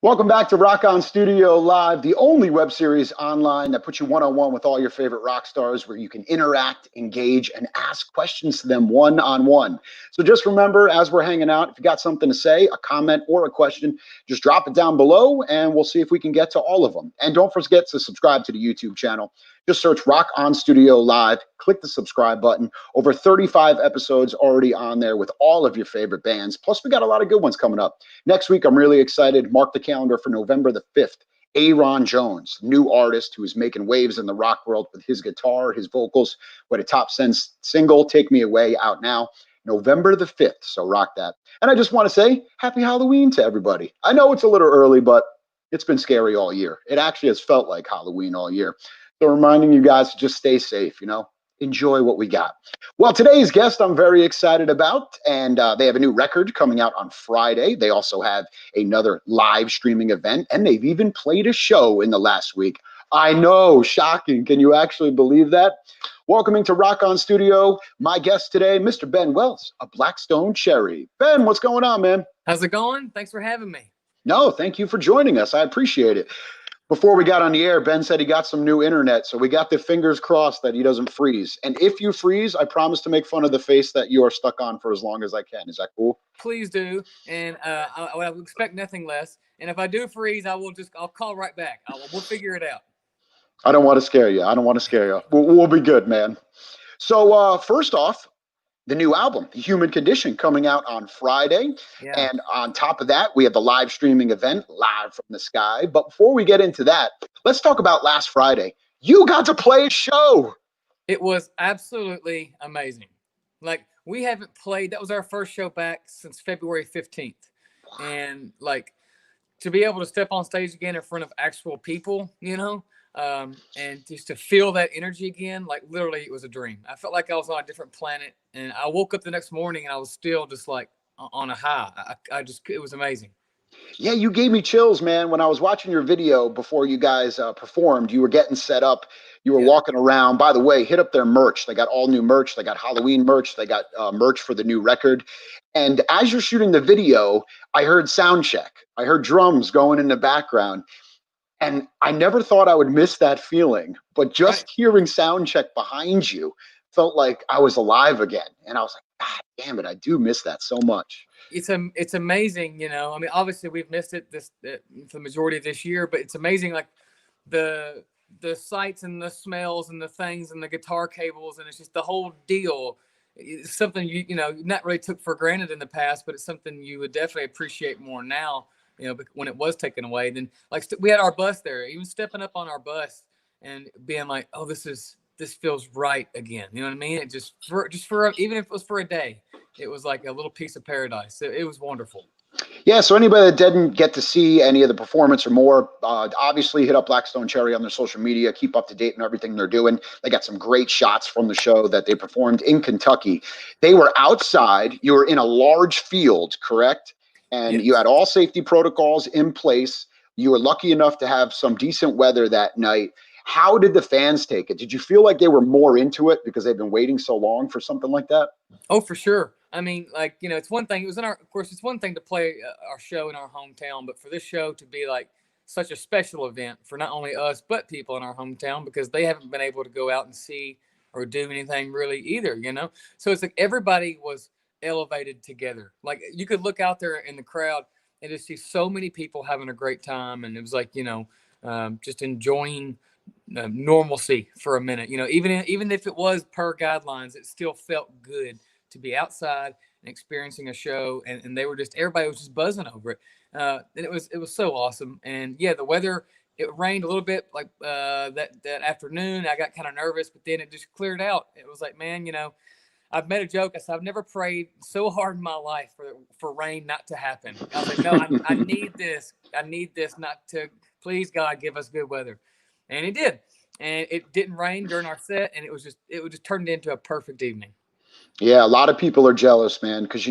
Welcome back to Rock On Studio Live, the only web series online that puts you one-on-one with all your favorite rock stars, where you can interact, engage, and ask questions to them one-on-one. So just remember, as we're hanging out, if you got something to say, a comment or a question, just drop it down below and we'll see if we can get to all of them. And don't forget to subscribe to the YouTube channel. Just search Rock On Studio Live, click the subscribe button. Over 35 episodes already on there with all of your favorite bands. Plus, we got a lot of good ones coming up. Next week, I'm really excited. Mark the calendar for November the 5th. Aaron Jones, new artist who is making waves in the rock world with his guitar, his vocals, with a top single, Take Me Away, out now. November the 5th, so rock that. And I just want to say happy Halloween to everybody. I know it's a little early, but it's been scary all year. It actually has felt like Halloween all year. So reminding you guys to just stay safe, enjoy what we got. Well, today's guest I'm very excited about, and they have a new record coming out on Friday. They also have another live streaming event, and they've even played a show in the last week. I know, shocking. Can you actually believe that? Welcoming to Rock On Studio, my guest today, Mr. Ben Wells of Black Stone Cherry. Ben, what's going on, man? How's it going? Thanks for having me. No, thank you for joining us. I appreciate it. Before we got on the air, Ben said he got some new internet, so we got the fingers crossed that he doesn't freeze. And if you freeze, I promise to make fun of the face that you are stuck on for as long as I can. Is that cool? Please do, and I would expect nothing less. And if I do freeze, I'll call right back. We'll figure it out. I don't want to scare you. We'll be good, man. So first off, the new album, The Human Condition, coming out on Friday. Yeah. And on top of that, we have the live streaming event, Live from the Sky. But before we get into that, let's talk about last Friday. You got to play a show. It was absolutely amazing. Like, we haven't played, that was our first show back since February 15th. Wow. And like, to be able to step on stage again in front of actual people, and just to feel that energy again, like literally it was a dream. I felt like I was on a different planet, and I woke up the next morning and I was still just like on a high. It was amazing. Yeah, you gave me chills, man. When I was watching your video before you guys performed, you were getting set up. You were walking around. By the way, hit up their merch. They got all new merch. They got Halloween merch. They got merch for the new record. And as you're shooting the video, I heard sound check. I heard drums going in the background. And I never thought I would miss that feeling, but just hearing sound check behind you felt like I was alive again. And I was like, God damn it, I do miss that so much. It's amazing, I mean, obviously we've missed it for the majority of this year, but it's amazing, like the sights and the smells and the things and the guitar cables, and it's just the whole deal. It's something you not really took for granted in the past, but it's something you would definitely appreciate more now. When it was taken away, then like we had our bus there, even stepping up on our bus and being like, oh, this feels right again. You know what I mean? It just for even if it was for a day, it was like a little piece of paradise. It was wonderful. Yeah. So anybody that didn't get to see any of the performance or more, obviously hit up Black Stone Cherry on their social media, keep up to date on everything they're doing. They got some great shots from the show that they performed in Kentucky. They were outside. You were in a large field, correct? And you had all safety protocols in place. You were lucky enough to have some decent weather that night. How did the fans take it? Did you feel like they were more into it because they've been waiting so long for something like that? Oh, for sure. I mean, like, it's one thing. It's one thing to play our show in our hometown, but for this show to be like such a special event for not only us, but people in our hometown, because they haven't been able to go out and see or do anything really either, So it's like everybody was elevated together. Like, you could look out there in the crowd and just see so many people having a great time, and it was like just enjoying normalcy for a minute. Even if it was per guidelines, it still felt good to be outside and experiencing a show, and everybody was just buzzing over it, and it was so awesome. And yeah, the weather, it rained a little bit like that afternoon. I got kind of nervous, but then it just cleared out. It was like, man, I've made a joke. I said, I've never prayed so hard in my life for rain not to happen. I was like, no, I need this. I need this not to. Please, God, give us good weather. And it did. And it didn't rain during our set, and it just turned into a perfect evening. Yeah, a lot of people are jealous, man, because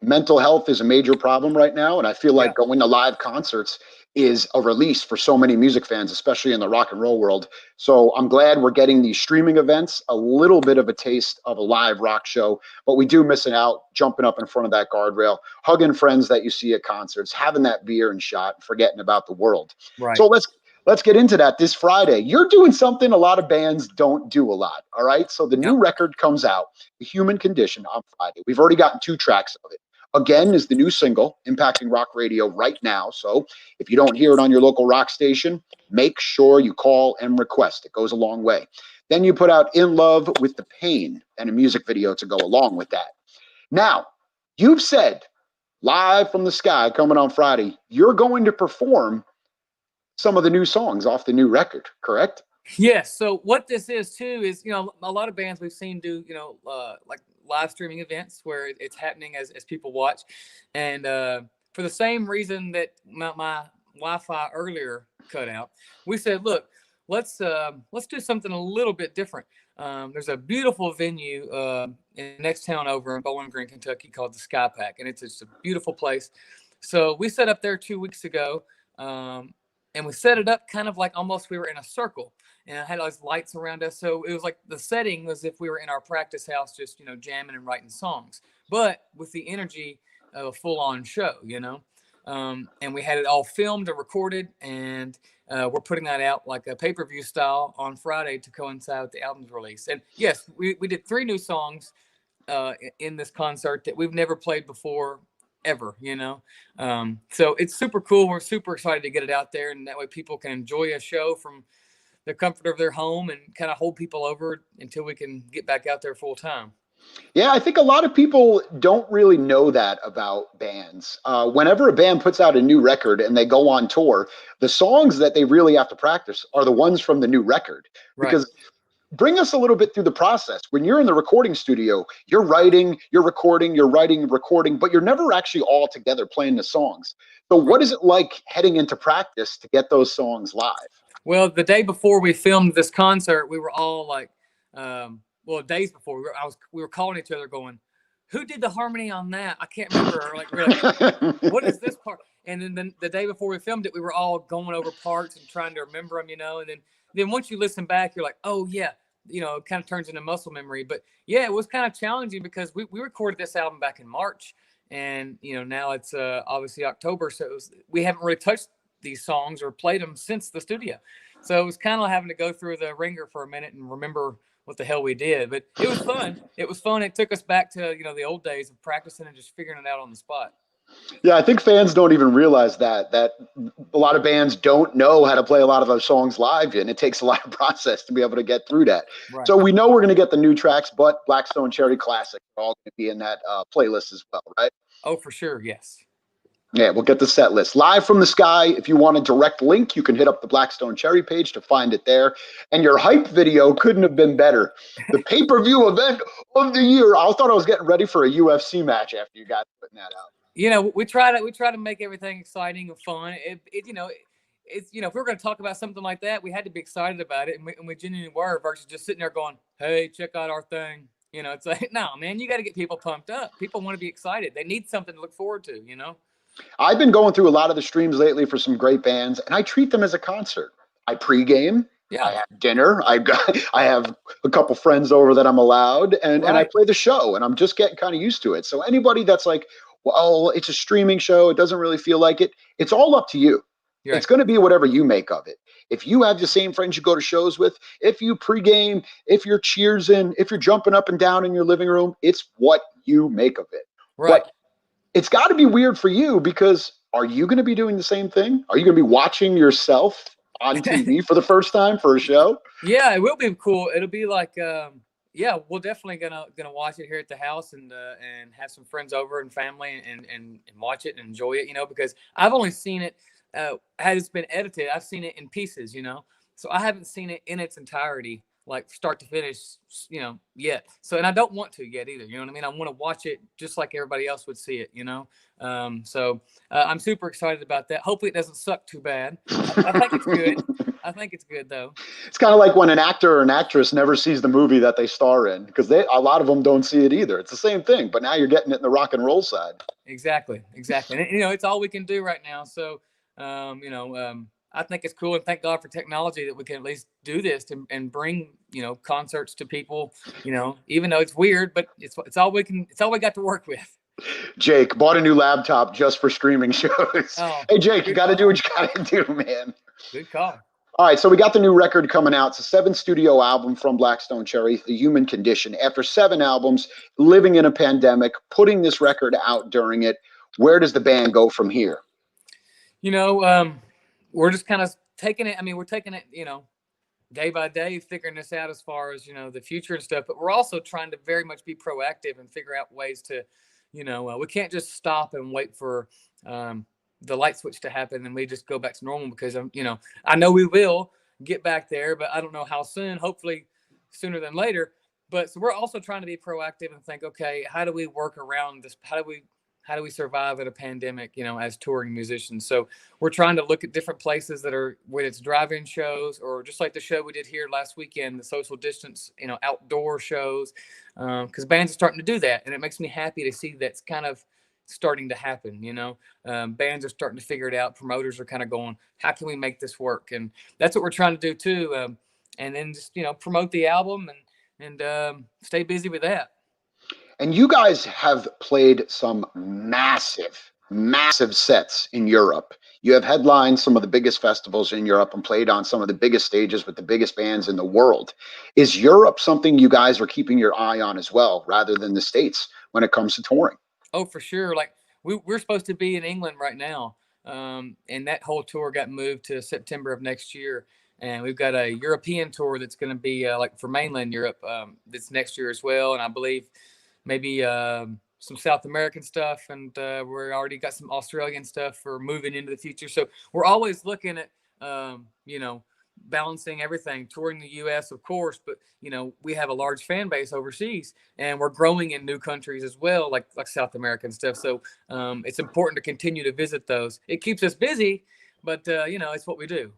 mental health is a major problem right now, and I feel like going to live concerts is a release for so many music fans, especially in the rock and roll world. So I'm glad we're getting these streaming events, a little bit of a taste of a live rock show, but we do miss it out, jumping up in front of that guardrail, hugging friends that you see at concerts, having that beer and shot, forgetting about the world. Right. So let's get into that this Friday. You're doing something a lot of bands don't do a lot. All right. So the new record comes out, The Human Condition, on Friday. We've already gotten 2 tracks of it. Again is the new single impacting rock radio right now. So if you don't hear it on your local rock station, make sure you call and request. It goes a long way. Then you put out In Love with the Pain and a music video to go along with that. Now, you've said live from the sky coming on Friday, you're going to perform some of the new songs off the new record, correct? Yes. So what this is too is, a lot of bands we've seen do, like live streaming events where it's happening as people watch. And for the same reason that my Wi-Fi earlier cut out, we said, look, let's do something a little bit different. There's a beautiful venue in the next town over in Bowling Green, Kentucky called the Sky Pack, and it's just a beautiful place. So we set up there 2 weeks ago, and we set it up kind of like almost we were in a circle, and it had all these lights around us. So it was like the setting was if we were in our practice house, just, jamming and writing songs, but with the energy of a full-on show, and we had it all filmed and recorded, and we're putting that out like a pay-per-view style on Friday to coincide with the album's release. And yes, we did 3 new songs in this concert that we've never played before ever, so it's super cool. We're super excited to get it out there, and that way people can enjoy a show from the comfort of their home and kind of hold people over until we can get back out there full time. Yeah, I think a lot of people don't really know that about bands. Whenever a band puts out a new record and they go on tour, the songs that they really have to practice are the ones from the new record. Right. Because bring us a little bit through the process. When you're in the recording studio, you're writing, you're recording, you're writing, recording, but you're never actually all together playing the songs. So what is it like heading into practice to get those songs live? Well, the day before we filmed this concert, we were all like, days before we were calling each other going, who did the harmony on that? I can't remember. Like, what is this part? And then the day before we filmed it, we were all going over parts and trying to remember them, and then once you listen back, you're like, oh yeah, it kind of turns into muscle memory. But yeah, it was kind of challenging because we recorded this album back in March, and now it's obviously October, so we haven't really touched these songs or played them since the studio. So it was kind of having to go through the ringer for a minute and remember what the hell we did. But it was fun. It was fun. It took us back to the old days of practicing and just figuring it out on the spot. Yeah, I think fans don't even realize that a lot of bands don't know how to play a lot of those songs live, and it takes a lot of process to be able to get through that. Right. So we know we're going to get the new tracks, but Blackstone Cherry Classic are all going to be in that playlist as well, right? Oh, for sure, yes. Yeah, we'll get the set list. Live from the Sky. If you want a direct link, you can hit up the Blackstone Cherry page to find it there. And your hype video couldn't have been better. The pay-per-view event of the year. I thought I was getting ready for a UFC match after you guys putting that out. We try to make everything exciting and fun. It's if we were going to talk about something like that, we had to be excited about it, and we genuinely were, versus just sitting there going, "Hey, check out our thing." It's like, no, man, you got to get people pumped up. People want to be excited. They need something to look forward to. I've been going through a lot of the streams lately for some great bands, and I treat them as a concert. I pregame. Yeah. I have dinner. I have a couple friends over that I'm allowed, and I play the show, and I'm just getting kind of used to it. So anybody that's like, well, it's a streaming show, it doesn't really feel like it, it's all up to you. Right. It's going to be whatever you make of it. If you have the same friends you go to shows with, if you pregame, if you're cheersing, if you're jumping up and down in your living room, it's what you make of it. Right. But it's got to be weird for you, because are you going to be doing the same thing? Are you going to be watching yourself on TV for the first time for a show? Yeah, it will be cool. It'll be like, we're definitely gonna watch it here at the house and have some friends over and family and watch it and enjoy it, because I've only seen it as it's been edited. I've seen it in pieces, so I haven't seen it in its entirety, like start to finish, yet. So, and I don't want to yet either. You know what I mean? I want to watch it just like everybody else would see it, So I'm super excited about that. Hopefully it doesn't suck too bad. I think it's good. I think it's good though. It's kind of like when an actor or an actress never sees the movie that they star in, because a lot of them don't see it either. It's the same thing, but now you're getting it in the rock and roll side. Exactly. And it's all we can do right now. So I think it's cool, and thank God for technology that we can at least do this and bring concerts to people. Even though it's weird, but it's all we got to work with. Jake bought a new laptop just for streaming shows. Oh, hey, Jake, you got to do what you got to do, man. Good call. All right, so we got the new record coming out. It's a 7th studio album from Black Stone Cherry, The Human Condition. After 7 albums, living in a pandemic, putting this record out during it, where does the band go from here? We're just kind of taking it. I mean, we're taking it, day by day, figuring this out as far as, the future and stuff. But we're also trying to very much be proactive and figure out ways to, we can't just stop and wait for the light switch to happen and we just go back to normal, because I know we will get back there, but I don't know how soon. Hopefully sooner than later. But so we're also trying to be proactive and think, okay, how do we work around this? How do we survive in a pandemic, as touring musicians? So we're trying to look at different places that are, whether it's drive-in shows or just like the show we did here last weekend, the social distance, outdoor shows, because bands are starting to do that. And it makes me happy to see that's kind of starting to happen. Bands are starting to figure it out. Promoters are kind of going, how can we make this work? And that's what we're trying to do too. And then just, promote the album and stay busy with that. And you guys have played some massive, massive sets in Europe. You have headlined some of the biggest festivals in Europe and played on some of the biggest stages with the biggest bands in the world. Is Europe something you guys are keeping your eye on as well, rather than the States when it comes to touring? Oh, for sure. Like we're supposed to be in England right now. And that whole tour got moved to September of next year. And we've got a European tour that's going to be like for mainland Europe this next year as well. And I believe maybe some South American stuff, and we're already got some Australian stuff for moving into the future. So we're always looking at, balancing everything, touring the U.S., of course, but, we have a large fan base overseas, and we're growing in new countries as well, like South American stuff. So it's important to continue to visit those. It keeps us busy, but, it's what we do.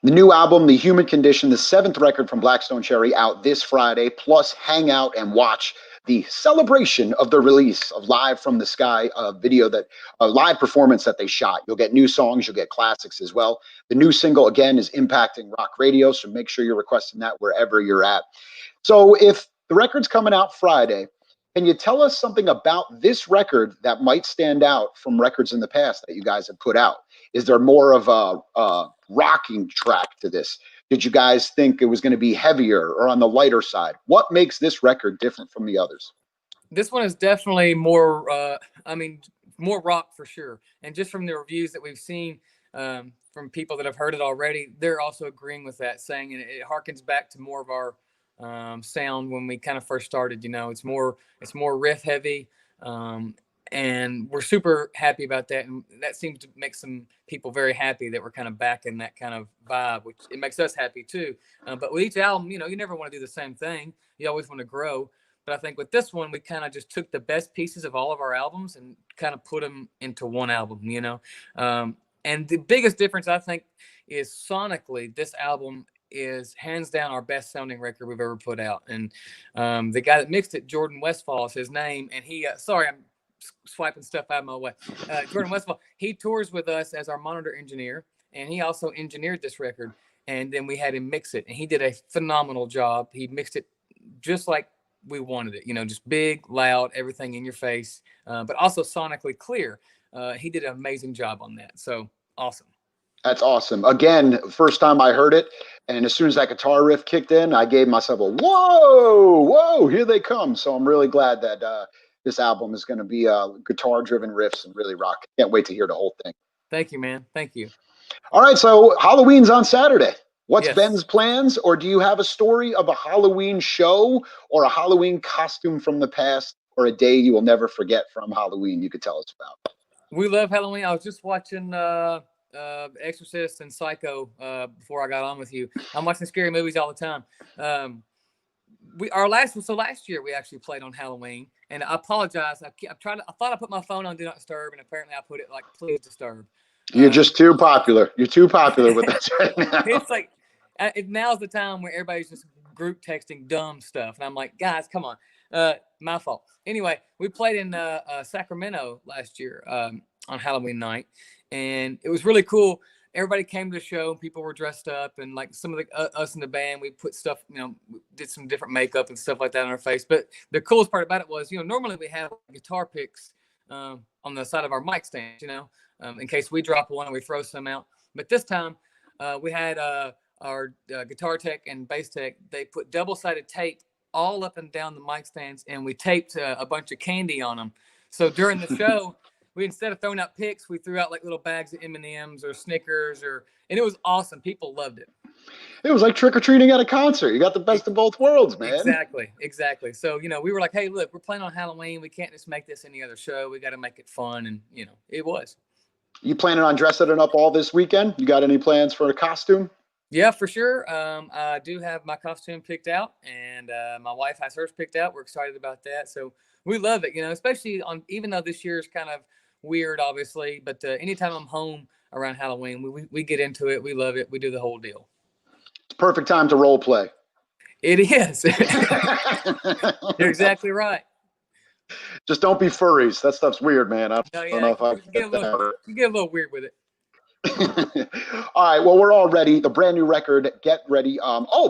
The new album, The Human Condition, the 7th record from Black Stone Cherry, out this Friday, plus hang out and watch the celebration of the release of Live from the Sky, a live performance that they shot. You'll get new songs, you'll get classics as well. The new single, again, is impacting rock radio, so make sure you're requesting that wherever you're at. So if the record's coming out Friday, can you tell us something about this record that might stand out from records in the past that you guys have put out? Is there more of a rocking track to this? Did you guys think it was going to be heavier or on the lighter side? What makes this record different from the others? This one is definitely more, more rock for sure. And just from the reviews that we've seen from people that have heard it already, they're also agreeing with that, saying it harkens back to more of our sound when we kind of first started. It's more riff heavy. And we're super happy about that. And that seems to make some people very happy that we're kind of back in that kind of vibe, which it makes us happy too. But with each album, you never want to do the same thing. You always want to grow. But I think with this one, we kind of just took the best pieces of all of our albums and kind of put them into one album, and the biggest difference, I think, is sonically, this album is hands down our best sounding record we've ever put out. And the guy that mixed it, Jordan Westfall is his name. And he, sorry, I'm swiping stuff out of my way. Jordan Westfall, he tours with us as our monitor engineer, and he also engineered this record. And then we had him mix it, and he did a phenomenal job. He mixed it just like we wanted it, just big, loud, everything in your face, but also sonically clear. He did an amazing job on that. So awesome. That's awesome. Again, first time I heard it, and as soon as that guitar riff kicked in, I gave myself a whoa, here they come. So I'm really glad that this album is going to be guitar-driven riffs and really rock. Can't wait to hear the whole thing. Thank you, man. Thank you. All right, so Halloween's on Saturday. What's Yes. Ben's plans, or do you have a story of a Halloween show or a Halloween costume from the past or a day you will never forget from Halloween you could tell us about? We love Halloween. I was just watching Exorcist and Psycho before I got on with you. I'm watching scary movies all the time. Last year we actually played on Halloween, and I apologize. I thought I put my phone on Do Not Disturb, and apparently I put it like Please Disturb. You're just too popular. You're too popular with that right now. It's like now's the time where everybody's just group texting dumb stuff, and I'm like, guys, come on. My fault. Anyway, we played in Sacramento last year on Halloween night, and it was really cool. Everybody came to the show. People were dressed up, and like some of the us in the band, we put stuff, did some different makeup and stuff like that on our face. But the coolest part about it was, normally we have guitar picks on the side of our mic stands, in case we drop one and we throw some out. But this time we had our guitar tech and bass tech. They put double-sided tape all up and down the mic stands, and we taped a bunch of candy on them. So during the show, we, instead of throwing out picks, we threw out like little bags of M&Ms or Snickers, and it was awesome. People loved it. It was like trick-or-treating at a concert. You got the best of both worlds, man. Exactly. So, we were like, hey, look, we're playing on Halloween. We can't just make this any other show. We got to make it fun. And, it was. You planning on dressing it up all this weekend? You got any plans for a costume? Yeah, for sure. I do have my costume picked out, and my wife has hers picked out. We're excited about that. So we love it, especially even though this year is kind of weird, obviously, but anytime I'm home around Halloween, we get into it. We love it. We do the whole deal. It's perfect time to role play. It is. You're exactly right. Just don't be furries. That stuff's weird, man. I don't know if I you get a little weird with it. All right. Well, we're all ready. The brand new record, Get Ready.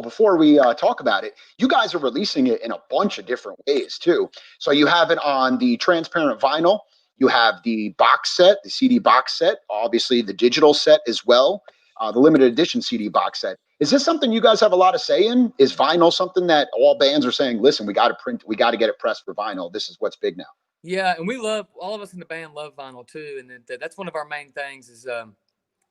Before we talk about it, you guys are releasing it in a bunch of different ways too. So you have it on the transparent vinyl. You have the box set, the CD box set, obviously the digital set as well, the limited edition CD box set. Is this something you guys have a lot of say in? Is vinyl something that all bands are saying, listen, we got to print, we got to get it pressed for vinyl. This is what's big now. Yeah. And all of us in the band love vinyl too. And that's one of our main things is,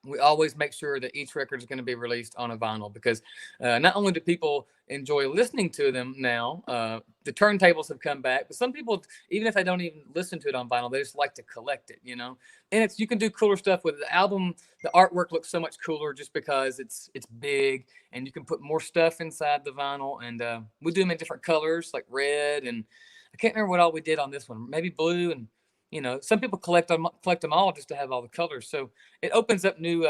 we always make sure that each record is going to be released on a vinyl because not only do people enjoy listening to them now, the turntables have come back, but some people, even if they don't even listen to it on vinyl, they just like to collect it, And you can do cooler stuff with the album. The artwork looks so much cooler just because it's big, and you can put more stuff inside the vinyl. And we do them in different colors, like red, and I can't remember what all we did on this one. Maybe blue and. Some people collect them all just to have all the colors. So it opens up new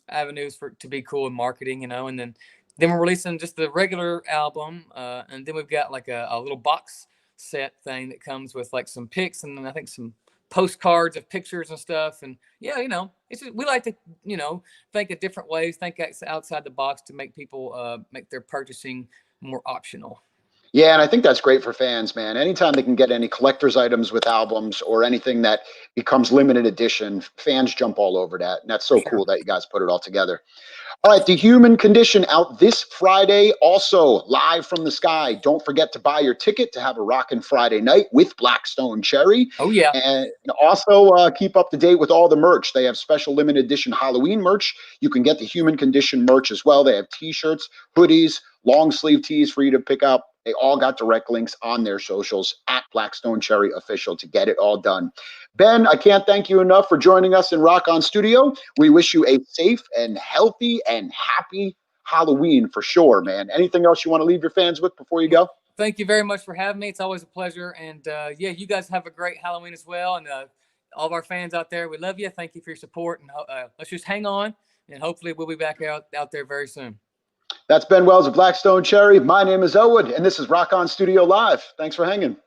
avenues to be cool in marketing, and then we're releasing just the regular album. And then we've got like a little box set thing that comes with like some pics and then I think some postcards of pictures and stuff. And yeah, it's just, we like to, think of different ways, think outside the box to make people make their purchasing more optional. Yeah, and I think that's great for fans, man. Anytime they can get any collector's items with albums or anything that becomes limited edition, fans jump all over that. And that's so cool that you guys put it all together. All right, The Human Condition out this Friday, also live from the sky. Don't forget to buy your ticket to have a rockin' Friday night with Black Stone Cherry. Oh, yeah. And also keep up to date with all the merch. They have special limited edition Halloween merch. You can get the Human Condition merch as well. They have T-shirts, hoodies, long sleeve tees for you to pick up. They all got direct links on their socials at Blackstone Cherry Official to get it all done. Ben, I can't thank you enough for joining us in Rock On Studio. We wish you a safe and healthy and happy Halloween for sure, man. Anything else you want to leave your fans with before you go? Thank you very much for having me. It's always a pleasure. And yeah, you guys have a great Halloween as well. And all of our fans out there, we love you. Thank you for your support. And let's just hang on. And hopefully we'll be back out there very soon. That's Ben Wells of Black Stone Cherry. My name is Elwood, and this is Rock On Studio Live. Thanks for hanging.